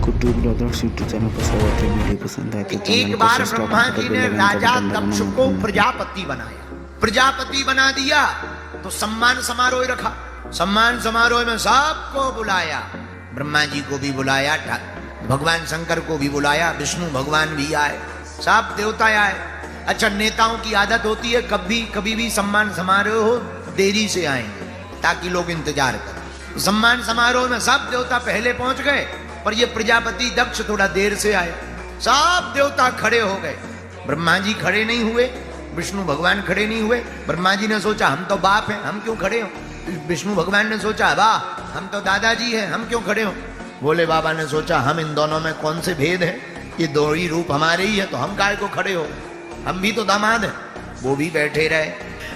कुटुंब दक्ष YouTube channel पर स्वागत है। वीडियो पसंद आए तो चैनल एक को बार सब्सक्राइब ब्रह्मा कर जी बेल ने आइकन राजा का बटन दक्ष दबाना को मत भूलना। प्रजापति बनाया। प्रजापति बना दिया तो सम्मान समारोह रखा। सम्मान समारोह में सबको बुलाया। ब्रह्मा जी को भी बुलाया, भगवान शंकर को भी बुलाया, विष्णु भगवान भी आए, सब देवता आए। अच्छा, नेताओं की आदत होती है कभी भी सम्मान समारोह हो देरी से आएंगे ताकि लोग इंतजार करें। सम्मान समारोह में सब देवता पहले पहुंच गए, पर ये प्रजापति दक्ष थोड़ा देर से आए। सब देवता खड़े हो गए, ब्रह्मा जी खड़े नहीं हुए, विष्णु भगवान खड़े नहीं हुए। ब्रह्मा जी ने सोचा हम तो बाप हैं, हम क्यों खड़े हो। विष्णु भगवान ने सोचा वाह हम तो दादाजी हैं, हम क्यों खड़े हो। भोले बाबा ने सोचा हम इन दोनों में कौन से भेद है, ये दो ही रूप हमारे ही है, तो हम काय को खड़े हो, हम भी तो दामाद हैं। वो भी बैठे रहे।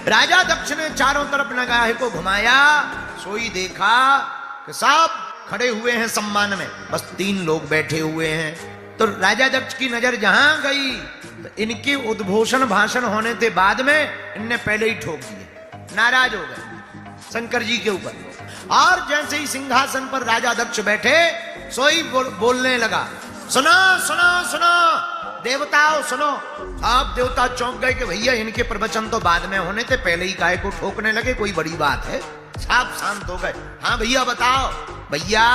राजा दक्ष ने चारों तरफ नगाहे को घुमाया, सोई देखा कि सब खड़े हुए हैं सम्मान में, बस 3 लोग बैठे हुए हैं। तो राजा दक्ष की नजर जहां गई तो इनके उद्घोषण भाषण होने के बाद में इनने पहले ही ठोक दिए, नाराज हो गए शंकर जी के ऊपर। और जैसे ही सिंहासन पर राजा दक्ष बैठे, सोई बोलने लगा, सुनो सुनो सुनो देवताओं सुनो। आप देवता चौंक गए कि भैया इनके प्रवचन तो बाद में होने थे, पहले ही काय को ठोकने लगे, कोई बड़ी बात है। सब शांत हो गए। हाँ भैया बताओ। भैया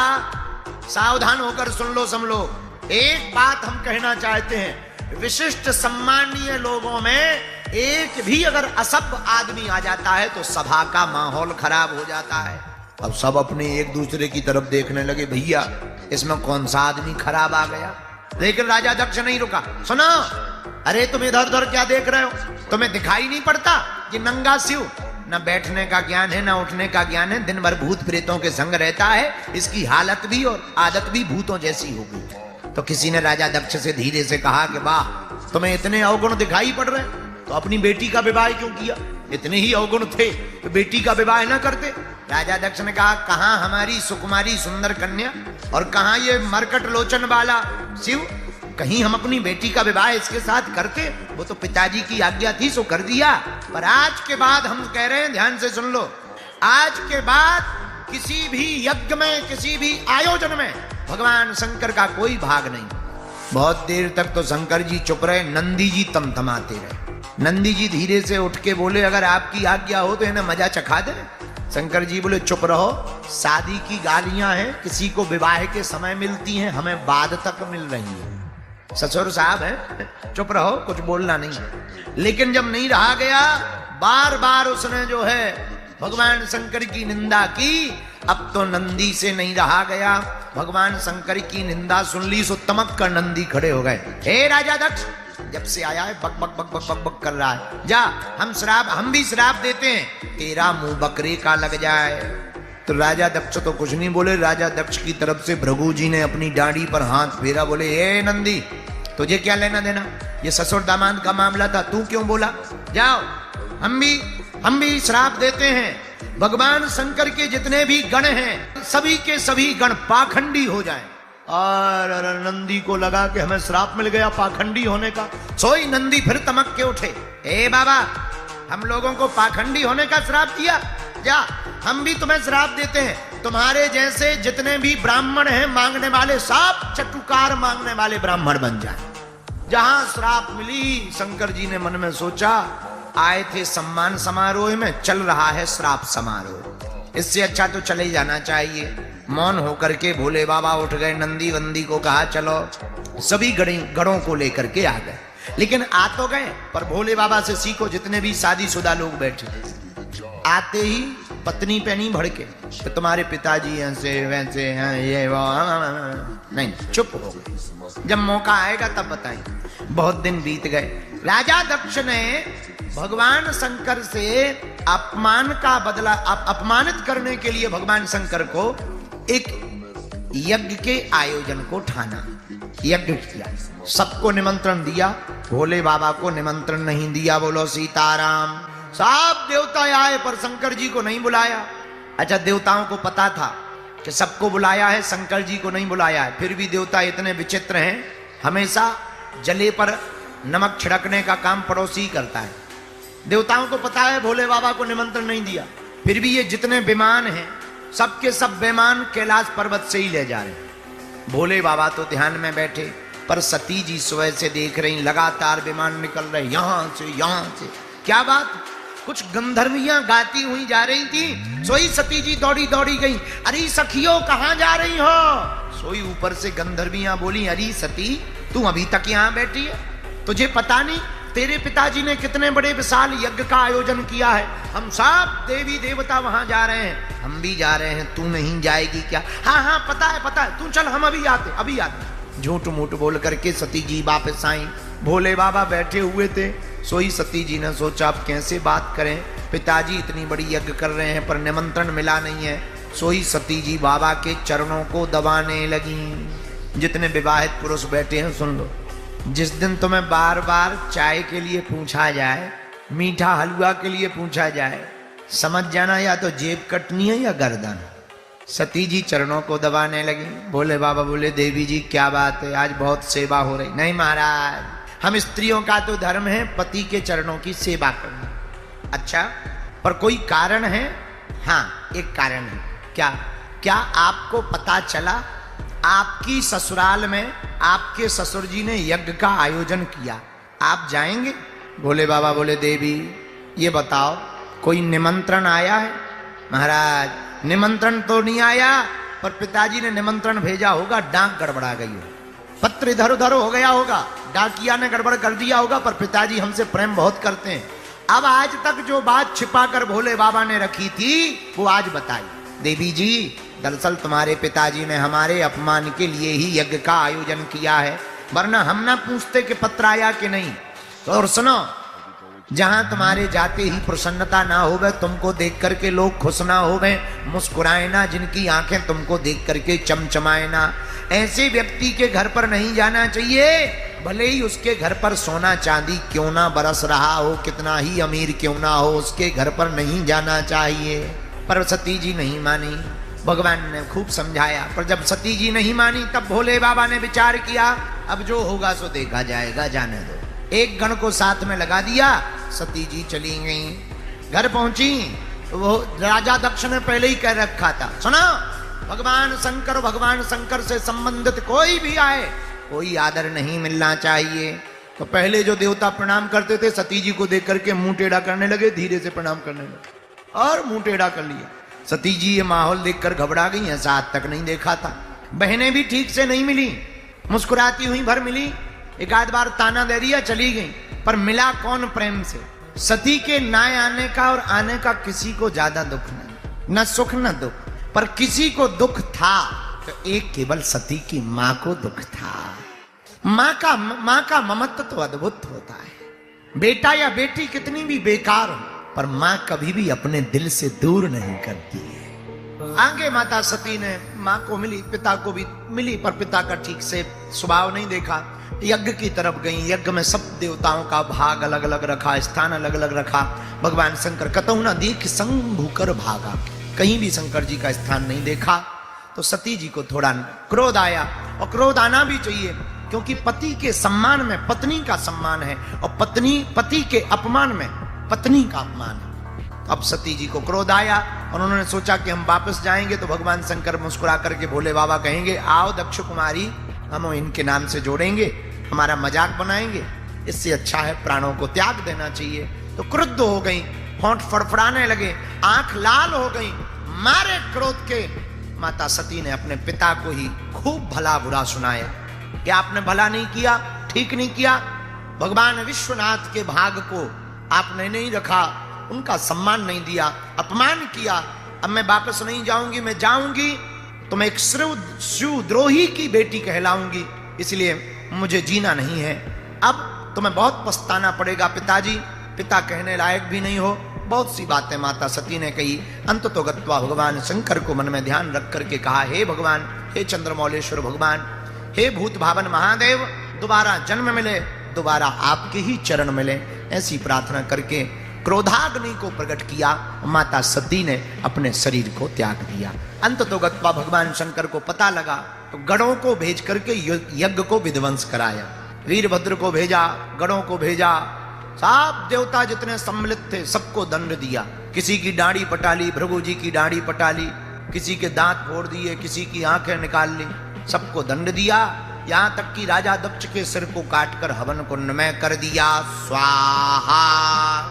सावधान होकर सुन लो सब लोग, एक बात हम कहना चाहते हैं। विशिष्ट सम्मानीय लोगों में एक भी अगर असभ्य आदमी आ जाता है तो सभा का माहौल खराब हो जाता है। अब सब अपने एक दूसरे की तरफ देखने लगे, भैया इसमें कौन सा आदमी खराब आ गया। लेकिन राजा दक्ष नहीं रुका। सुनो, अरे तुम इधर उधर क्या देख रहे हो, तुम्हें दिखाई नहीं पड़ता कि नंगा शिव न बैठने का ज्ञान है न उठने का ज्ञान है, दिन भर भूत प्रेतों के संग रहता है, इसकी हालत भी और आदत भी भूतों जैसी हो गई। तो किसी ने राजा दक्ष से धीरे से कहा कि वाह तुम्हें इतने अवगुण दिखाई पड़ रहे, तो अपनी बेटी का विवाह क्यों किया। इतने ही अवगुण थे तो बेटी का विवाह न करते। राजा दक्ष ने कहा, कहां हमारी सुकुमारी सुंदर कन्या और कहां ये मरकट लोचन वाला शिव, कहीं हम अपनी बेटी का विवाह इसके साथ करते। वो तो पिताजी की आज्ञा थी सो कर दिया, पर आज के बाद हम कह रहे हैं, ध्यान से सुन लो, आज के बाद किसी भी यज्ञ में किसी भी आयोजन में भगवान शंकर का कोई भाग नहीं। बहुत देर तक तो शंकर जी चुप रहे, नंदी जी तमतमाते रहे। नंदी जी धीरे से उठ के बोले, अगर आपकी आज्ञा हो तो इन्हें मजा चखा दे। शंकर जी बोले, चुप रहो, शादी की गालियां हैं, किसी को विवाह के समय मिलती हैं, हमें बाद तक मिल रही है। ससुर साहब है, चुप रहो, कुछ बोलना नहीं। लेकिन जब नहीं रहा गया, बार बार उसने जो है भगवान शंकर की निंदा की। अब तो नंदी से नहीं रहा गया, भगवान शंकर की निंदा सुन ली सो तमक कर नंदी खड़े हो गए। हे राजा दक्ष, जब से आया है बक बक बक बक बक बक कर रहा है, जा हम भी श्राप देते हैं, तेरा मुंह बकरे का लग जाए। तो राजा दक्ष तो कुछ नहीं बोले। राजा दक्ष की तरफ से भृगु जी ने अपनी डांडी पर हाथ फेरा, बोले हे नंदी तुझे क्या लेना देना, ये ससुर दामाद का मामला था, तू क्यों बोला। जाओ, हम भी श्राप देते हैं, भगवान शंकर के जितने भी गण हैं सभी के सभी गण पाखंडी हो जाएं। और नंदी को लगा कि हमें श्राप मिल गया पाखंडी होने का। सोई नंदी फिर तमक के उठे, ए बाबा हम लोगों को पाखंडी होने का श्राप दिया, जा हम भी तुम्हें श्राप देते हैं, तुम्हारे जैसे जितने भी ब्राह्मण हैं मांगने वाले, सब चटुकार मांगने वाले ब्राह्मण बन जाए। जहां श्राप मिली, शंकर जी ने मन में सोचा, आए थे सम्मान समारोह में, चल रहा है श्राप समारोह, इससे अच्छा तो चले जाना चाहिए। मौन होकर के भोले बाबा उठ गए, नंदी वंदी को कहा चलो, सभी गणों को लेकर के आ गए। लेकिन आ तो गए, पर भोले बाबा से सीखो, जितने भी शादीशुदा लोग बैठे आते ही पत्नी पे नहीं भड़के तो तुम्हारे पिताजी ऐसे वैसे हैं ये वो, नहीं, चुप हो गए, जब मौका आएगा तब बताएंगे। बहुत दिन बीत गए। राजा दक्ष ने भगवान शंकर से अपमान का बदला, अपमानित करने के लिए भगवान शंकर को एक यज्ञ के आयोजन को ठाना, यज्ञ किया, सबको निमंत्रण दिया, भोले बाबा को निमंत्रण नहीं दिया। बोलो सीताराम। सब देवता आए पर शंकर जी को नहीं बुलाया। अच्छा, देवताओं को पता था कि सबको बुलाया है, शंकर जी को नहीं बुलाया है, फिर भी देवता इतने विचित्र हैं, हमेशा जले पर नमक छिड़कने का काम पड़ोसी करता है। देवताओं को पता है भोले बाबा को निमंत्रण नहीं दिया, फिर भी ये जितने विमान हैं सबके सब विमान कैलाश पर्वत से ही ले जा रहे हैं। भोले बाबा तो ध्यान में बैठे, पर सती जी सुबह से देख रही, लगातार विमान निकल रहे यहां से। क्या बात, कुछ गंधर्वियां गाती हुई जा रही थी। सोई सती जी दौड़ी दौड़ी गई, अरे सखियो कहां जा रही हो? सोई ऊपर से गंधर्वियां बोली, अरे सती तू अभी तक यहां बैठी है, तुझे पता नहीं तेरे पिताजी ने कितने बड़े विशाल यज्ञ का आयोजन किया है, हम सब देवी देवता वहां जा रहे हैं, हम भी जा रहे हैं, तू नहीं जाएगी क्या? हाँ पता है, तू चल, हम अभी आते। झूठ मूठ बोल करके सती जी वापस आई। भोले बाबा बैठे हुए थे। सोई सती जी ने सोचा अब कैसे बात करें, पिताजी इतनी बड़ी यज्ञ कर रहे हैं पर निमंत्रण मिला नहीं है। सोई सती जी बाबा के चरणों को दबाने लगी। जितने विवाहित पुरुष बैठे हैं सुन लो, जिस दिन तुम्हें बार बार चाय के लिए पूछा जाए, मीठा हलवा के लिए पूछा जाए, समझ जाना या तो जेब कटनी है या गर्दन। सती जी चरणों को दबाने लगी। भोले बाबा बोले, देवी जी क्या बात है, आज बहुत सेवा हो रही। नहीं महाराज, हम स्त्रियों का तो धर्म है पति के चरणों की सेवा करना। अच्छा, पर कोई कारण है? हाँ, एक कारण है। क्या आपको पता चला आपकी ससुराल में आपके ससुर जी ने यज्ञ का आयोजन किया, आप जाएंगे? भोले बाबा बोले, देवी ये बताओ कोई निमंत्रण आया है? महाराज, निमंत्रण तो नहीं आया, पर पिताजी ने निमंत्रण भेजा होगा, डाक गड़बड़ा गई हो, पत्र इधर उधर हो गया होगा, डाकिया ने गड़बड़ कर दिया होगा, पर पिताजी हमसे प्रेम बहुत करते हैं। अब आज तक जो बात छिपा कर भोले बाबा ने रखी थी वो आज बताई। देवी जी, दरअसल तुम्हारे पिताजी ने हमारे अपमान के लिए ही यज्ञ का आयोजन किया है, वरना हम ना पूछते कि पत्र आया कि नहीं। तो और सुनो, जहां तुम्हारे जाते ही प्रसन्नता ना होवे, तुमको देख करके लोग खुश ना होवे, मुस्कुराए ना, जिनकी आंखें तुमको देख करके चमचमाए ना, ऐसे व्यक्ति के घर पर नहीं जाना चाहिए। भले ही उसके घर पर सोना चांदी क्यों ना बरस रहा हो, कितना ही अमीर क्यों ना हो, उसके घर पर नहीं जाना चाहिए। पर सती जी नहीं मानी। भगवान ने खूब समझाया, पर जब सती जी नहीं मानी तब भोले बाबा ने विचार किया, अब जो होगा सो देखा जाएगा, जाने दो। एक गण को साथ में लगा दिया, सती जी चली गई। घर पहुंची, वो राजा दक्ष ने पहले ही कह रखा था, सुना, भगवान शंकर से संबंधित कोई भी आए, कोई आदर नहीं मिलना चाहिए। तो पहले जो देवता प्रणाम करते थे, सती जी को देख करके मुंह टेढ़ा करने लगे, धीरे से प्रणाम करने लगे और मुंह टेढ़ा कर लिया। सती जी ये माहौल देखकर घबरा गई, ऐसा आज तक नहीं देखा था। बहनें भी ठीक से नहीं मिली, मुस्कुराती हुई भर मिली, एक आध बार ताना दे दिया, चली गई, पर मिला कौन प्रेम से? सती के ना आने का और आने का किसी को ज्यादा दुख नहीं, न सुख न दुख, पर किसी को दुख था तो एक केवल सती की मां को दुख था। मां का ममत्व तो अद्भुत होता है। बेटा या बेटी कितनी भी बेकार हो, पर मां कभी भी अपने दिल से दूर नहीं करती है। आगे माता सती ने मां को मिली, पिता को भी मिली, पर पिता का ठीक से स्वभाव नहीं देखा। यज्ञ की तरफ गई, यज्ञ में सब देवताओं का भाग अलग अलग रखा, स्थान अलग अलग रखा। भगवान शंकर कतहु न देख संग भूकर भागा, कहीं भी शंकर जी का स्थान नहीं देखा। तो सती जी को थोड़ा क्रोध आया, और क्रोध आना भी चाहिए, क्योंकि पति के सम्मान में पत्नी का सम्मान है, और पति के अपमान में पत्नी का अपमान है। अब सती जी को क्रोध आया और उन्होंने सोचा कि हम वापस जाएंगे तो भगवान शंकर मुस्कुरा करके भोले बाबा कहेंगे, आओ दक्ष कुमारी, हम इनके नाम से जोड़ेंगे, हमारा मजाक बनाएंगे, इससे अच्छा है प्राणों को त्याग देना चाहिए। तो क्रुद्ध हो गई, होंठ फड़फड़ाने लगे, आंख लाल हो गई। मारे क्रोध के माता सती ने अपने पिता को ही खूब भला बुरा सुनाया कि आपने भला नहीं किया, ठीक नहीं किया, भगवान विश्वनाथ के भाग को आपने नहीं रखा, उनका सम्मान नहीं दिया, अपमान किया। अब मैं वापस नहीं जाऊंगी, मैं जाऊंगी तो मैं एक शिवद्रोही की बेटी कहलाऊंगी, इसलिए मुझे जीना नहीं है। अब तुम्हें बहुत पछताना पड़ेगा पिताजी, पिता कहने लायक भी नहीं हो। बहुत सी बातें माता सती ने कही। अंत तो गत्वा भगवान शंकर को मन में ध्यान रख करके कहा, हे भगवान, हे चंद्रमौलेश्वर भगवान, हे भूत भावन महादेव, दोबारा जन्म मिले, दोबारा आपके ही चरण मिले, ऐसी प्रार्थना करके क्रोधाग्नि को प्रकट किया। माता सती ने अपने शरीर को त्याग दिया। अंत तो गत्वा भगवान शंकर को पता लगा तो गणों को भेज करके यज्ञ को विध्वंस कराया। वीरभद्र को भेजा, गणों को भेजा, सब देवता जितने सम्मिलित थे सबको दंड दिया। किसी की दाढ़ी पटा ली, भृगु जी की दाढ़ी पटा ली, किसी के दांत फोड़ दिए, किसी की आंखें निकाल ली, सबको दंड दिया, यहां तक कि राजा दक्ष के सिर को काटकर हवन कुंड में कर दिया स्वाहा।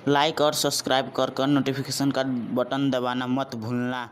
लाइक और सब्सक्राइब कर नोटिफिकेशन का बटन दबाना मत भूलना।